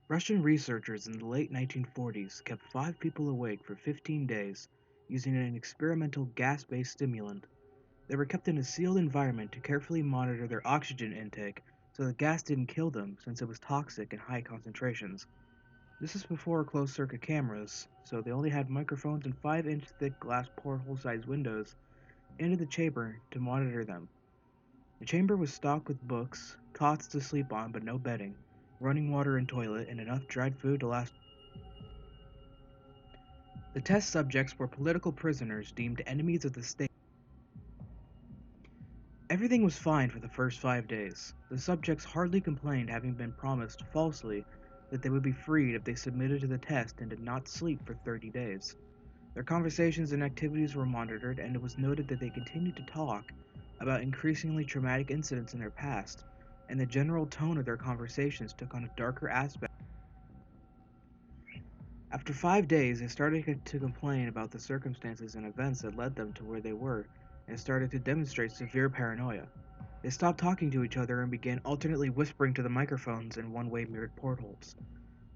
Russian researchers in the late 1940s kept 5 people awake for 15 days using an experimental gas-based stimulant. They were kept in a sealed environment to carefully monitor their oxygen intake so the gas didn't kill them since it was toxic in high concentrations. This is before closed-circuit cameras, so they only had microphones and 5-inch thick glass porthole-sized windows into the chamber to monitor them. The chamber was stocked with books, cots to sleep on but no bedding, running water and toilet, and enough dried food to last. The test subjects were political prisoners deemed enemies of the state. Everything was fine for the first 5 days. The subjects hardly complained, having been promised falsely that they would be freed if they submitted to the test and did not sleep for 30 days. Their conversations and activities were monitored, and it was noted that they continued to talk about increasingly traumatic incidents in their past, and the general tone of their conversations took on a darker aspect. After 5 days, they started to complain about the circumstances and events that led them to where they were, and started to demonstrate severe paranoia. They stopped talking to each other and began alternately whispering to the microphones in one-way mirrored portholes.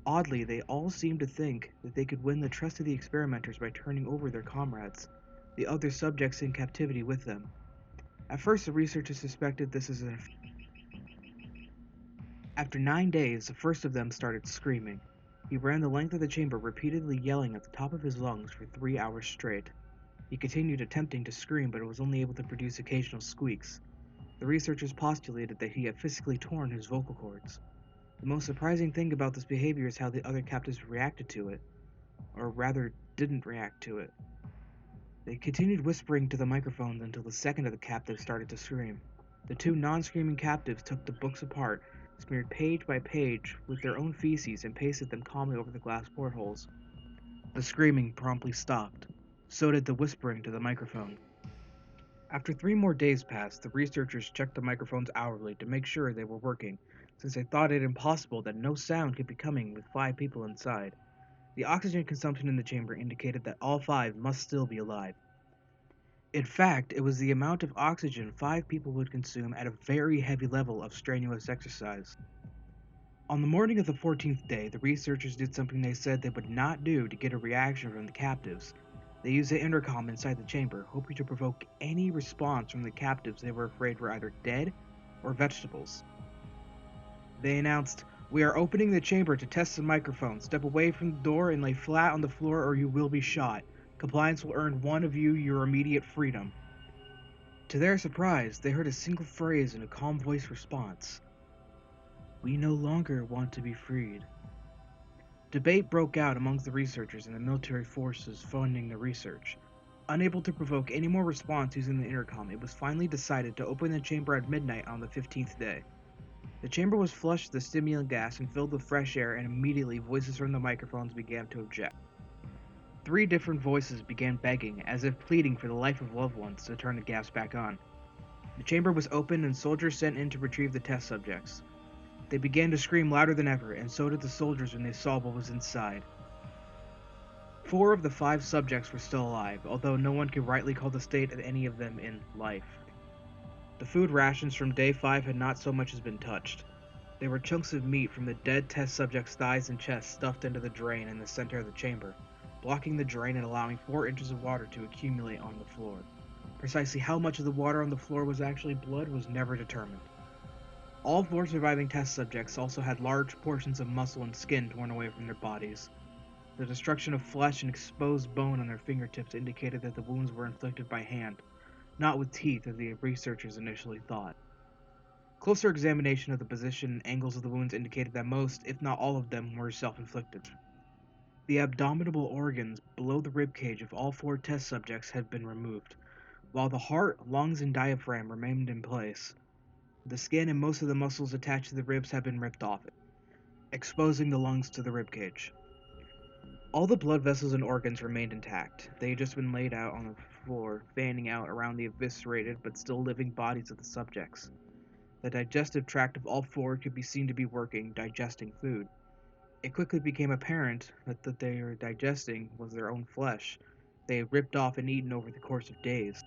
Oddly, they all seemed to think that they could win the trust of the experimenters by turning over their comrades, the other subjects in captivity with them. At first, the researchers suspected this as an. After 9 days, the first of them started screaming. He ran the length of the chamber, repeatedly yelling at the top of his lungs for 3 hours straight. He continued attempting to scream, but was only able to produce occasional squeaks. The researchers postulated that he had physically torn his vocal cords. The most surprising thing about this behavior is how the other captives reacted to it, or rather, didn't react to it. They continued whispering to the microphones until the second of the captives started to scream. The two non-screaming captives took the books apart, smeared page by page with their own feces, and pasted them calmly over the glass portholes. The screaming promptly stopped. So did the whispering to the microphone. After 3 more days passed, the researchers checked the microphones hourly to make sure they were working, since they thought it impossible that no sound could be coming with 5 people inside. The oxygen consumption in the chamber indicated that all 5 must still be alive. In fact, it was the amount of oxygen 5 people would consume at a very heavy level of strenuous exercise. On the morning of the 14th day, the researchers did something they said they would not do to get a reaction from the captives. They used the intercom inside the chamber, hoping to provoke any response from the captives they were afraid were either dead or vegetables. They announced, "We are opening the chamber to test the microphone. Step away from the door and lay flat on the floor or you will be shot. Compliance will earn one of you your immediate freedom." To their surprise, they heard a single phrase in a calm voice response. "We no longer want to be freed." Debate broke out amongst the researchers and the military forces funding the research. Unable to provoke any more response using the intercom, it was finally decided to open the chamber at midnight on the 15th day. The chamber was flushed with the stimulant gas and filled with fresh air, and immediately voices from the microphones began to object. 3 different voices began begging, as if pleading for the life of loved ones, to turn the gas back on. The chamber was opened and soldiers sent in to retrieve the test subjects. They began to scream louder than ever, and so did the soldiers when they saw what was inside. 4 of the 5 subjects were still alive, although no one could rightly call the state of any of them in life. The food rations from day 5 had not so much as been touched. They were chunks of meat from the dead test subjects' thighs and chests stuffed into the drain in the center of the chamber, blocking the drain and allowing 4 inches of water to accumulate on the floor. Precisely how much of the water on the floor was actually blood was never determined. All 4 surviving test subjects also had large portions of muscle and skin torn away from their bodies. The destruction of flesh and exposed bone on their fingertips indicated that the wounds were inflicted by hand, not with teeth as the researchers initially thought. Closer examination of the position and angles of the wounds indicated that most, if not all of them, were self-inflicted. The abdominal organs below the ribcage of all 4 test subjects had been removed, while the heart, lungs, and diaphragm remained in place. The skin and most of the muscles attached to the ribs had been ripped off, exposing the lungs to the ribcage. All the blood vessels and organs remained intact. They had just been laid out on the floor, fanning out around the eviscerated but still living bodies of the subjects. The digestive tract of all 4 could be seen to be working, digesting food. It quickly became apparent that they were digesting was their own flesh they had ripped off and eaten over the course of days.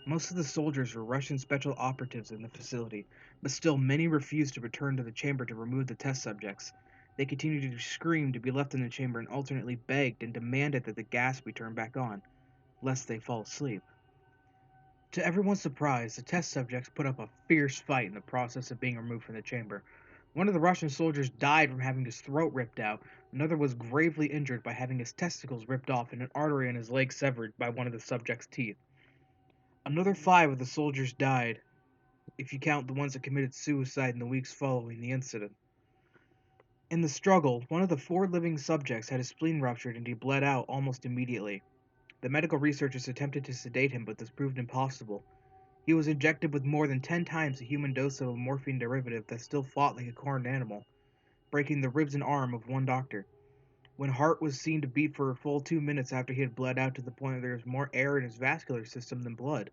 Most of the soldiers were Russian special operatives in the facility, but still many refused to return to the chamber to remove the test subjects. They continued to scream to be left in the chamber and alternately begged and demanded that the gas be turned back on, lest they fall asleep. To everyone's surprise, the test subjects put up a fierce fight in the process of being removed from the chamber. One of the Russian soldiers died from having his throat ripped out, another was gravely injured by having his testicles ripped off and an artery in his leg severed by one of the subject's teeth. Another 5 of the soldiers died, if you count the ones that committed suicide in the weeks following the incident. In the struggle, one of the 4 living subjects had his spleen ruptured and he bled out almost immediately. The medical researchers attempted to sedate him, but this proved impossible. He was injected with more than 10 times the human dose of a morphine derivative that still fought like a cornered animal, breaking the ribs and arm of one doctor. When heart was seen to beat for a full 2 minutes after he had bled out to the point where there was more air in his vascular system than blood.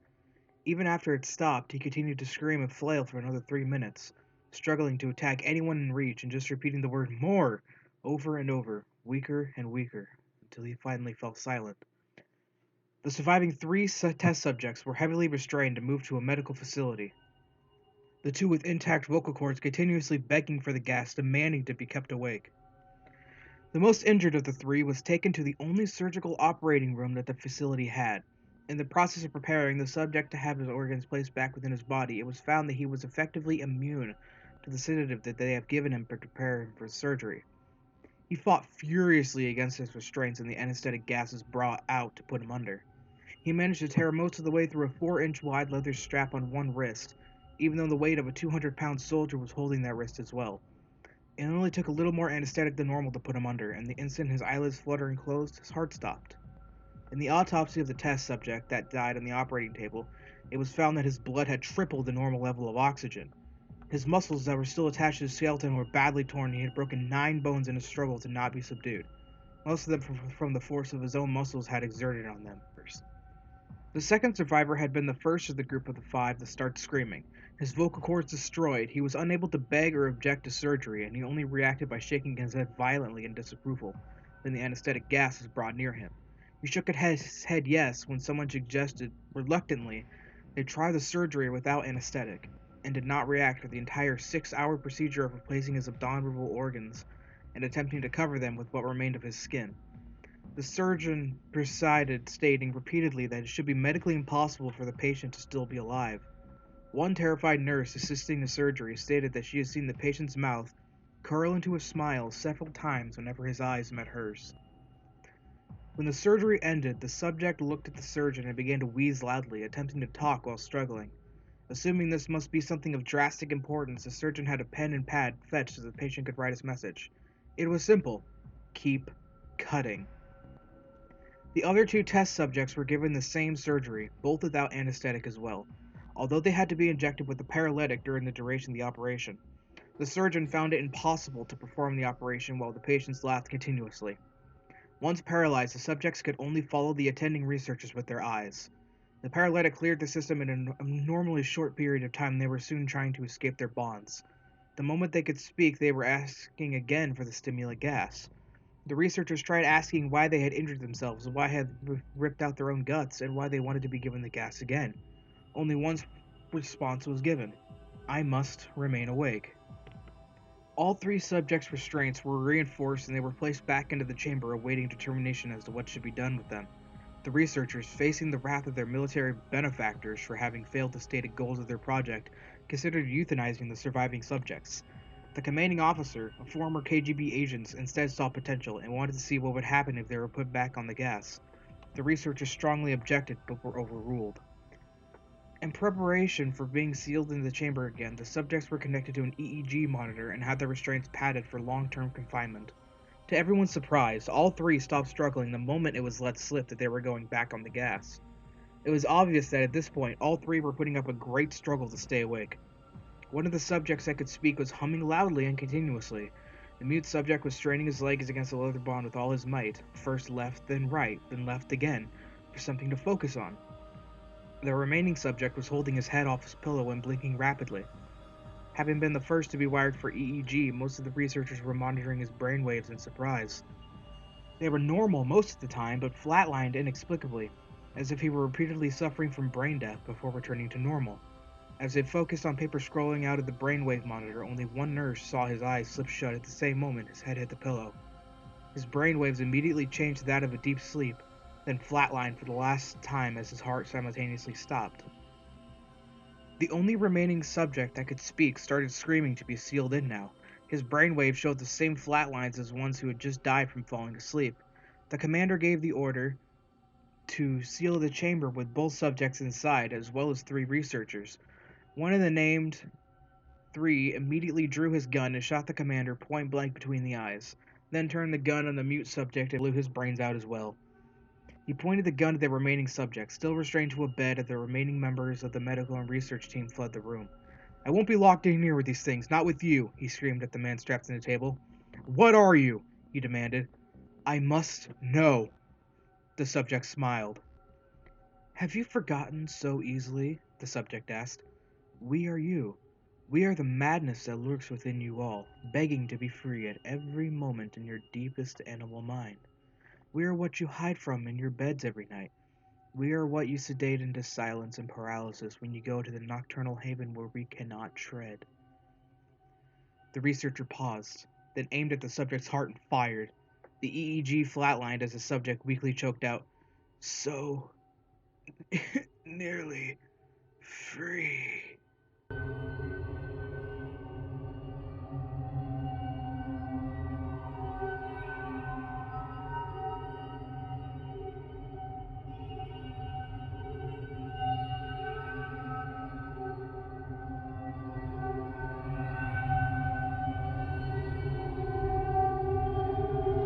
Even after it stopped, he continued to scream and flail for another 3 minutes, struggling to attack anyone in reach and just repeating the word "more" over and over, weaker and weaker, until he finally fell silent. The surviving 3 test subjects were heavily restrained and moved to a medical facility. The 2 with intact vocal cords continuously begging for the gas, demanding to be kept awake. The most injured of the 3 was taken to the only surgical operating room that the facility had. In the process of preparing the subject to have his organs placed back within his body, it was found that he was effectively immune to the sedative that they have given him to prepare him for surgery. He fought furiously against his restraints and the anesthetic gases brought out to put him under. He managed to tear most of the way through a 4-inch wide leather strap on one wrist, even though the weight of a 200-pound soldier was holding that wrist as well. It only took a little more anesthetic than normal to put him under, and the instant his eyelids fluttered and closed, his heart stopped. In the autopsy of the test subject that died on the operating table, it was found that his blood had tripled the normal level of oxygen. His muscles that were still attached to his skeleton were badly torn, and he had broken 9 bones in a struggle to not be subdued. Most of them from the force of his own muscles had exerted on them. The second survivor had been the first of the group of the 5 to start screaming. His vocal cords destroyed, he was unable to beg or object to surgery, and he only reacted by shaking his head violently in disapproval when the anesthetic gas was brought near him. He shook his head yes when someone suggested, reluctantly, they try the surgery without anesthetic, and did not react for the entire 6-hour procedure of replacing his abdominal organs and attempting to cover them with what remained of his skin. The surgeon presided, stating repeatedly that it should be medically impossible for the patient to still be alive. One terrified nurse assisting the surgery stated that she had seen the patient's mouth curl into a smile several times whenever his eyes met hers. When the surgery ended, the subject looked at the surgeon and began to wheeze loudly, attempting to talk while struggling. Assuming this must be something of drastic importance, the surgeon had a pen and pad fetched so the patient could write his message. It was simple: keep cutting. The other 2 test subjects were given the same surgery, both without anesthetic as well, although they had to be injected with a paralytic during the duration of the operation. The surgeon found it impossible to perform the operation while the patients laughed continuously. Once paralyzed, the subjects could only follow the attending researchers with their eyes. The paralytic cleared the system in an abnormally short period of time, and they were soon trying to escape their bonds. The moment they could speak, they were asking again for the stimulant gas. The researchers tried asking why they had injured themselves, why they had ripped out their own guts, and why they wanted to be given the gas again. Only one response was given: I must remain awake. All 3 subjects' restraints were reinforced and they were placed back into the chamber awaiting determination as to what should be done with them. The researchers, facing the wrath of their military benefactors for having failed the stated goals of their project, considered euthanizing the surviving subjects. The commanding officer, a former KGB agent, instead saw potential and wanted to see what would happen if they were put back on the gas. The researchers strongly objected but were overruled. In preparation for being sealed in the chamber again, the subjects were connected to an EEG monitor and had their restraints padded for long-term confinement. To everyone's surprise, all 3 stopped struggling the moment it was let slip that they were going back on the gas. It was obvious that at this point, all 3 were putting up a great struggle to stay awake. One of the subjects that could speak was humming loudly and continuously. The mute subject was straining his legs against the leather bond with all his might, first left, then right, then left again, for something to focus on. The remaining subject was holding his head off his pillow and blinking rapidly. Having been the first to be wired for EEG, most of the researchers were monitoring his brainwaves in surprise. They were normal most of the time, but flatlined inexplicably, as if he were repeatedly suffering from brain death before returning to normal. As it focused on paper scrolling out of the brainwave monitor, only one nurse saw his eyes slip shut at the same moment his head hit the pillow. His brainwaves immediately changed to that of a deep sleep, then flatlined for the last time as his heart simultaneously stopped. The only remaining subject that could speak started screaming to be sealed in now. His brainwaves showed the same flat lines as ones who had just died from falling asleep. The commander gave the order to seal the chamber with both subjects inside, as well as 3 researchers. One of the named 3 immediately drew his gun and shot the commander point blank between the eyes, then turned the gun on the mute subject and blew his brains out as well. He pointed the gun at the remaining subjects, still restrained to a bed as the remaining members of the medical and research team fled the room. I won't be locked in here with these things, not with you, he screamed at the man strapped to the table. What are you? He demanded. I must know. The subject smiled. Have you forgotten so easily? The subject asked. We are you. We are the madness that lurks within you all, begging to be free at every moment in your deepest animal mind. We are what you hide from in your beds every night. We are what you sedate into silence and paralysis when you go to the nocturnal haven where we cannot tread. The researcher paused, then aimed at the subject's heart and fired. The EEG flatlined as the subject weakly choked out, So nearly free.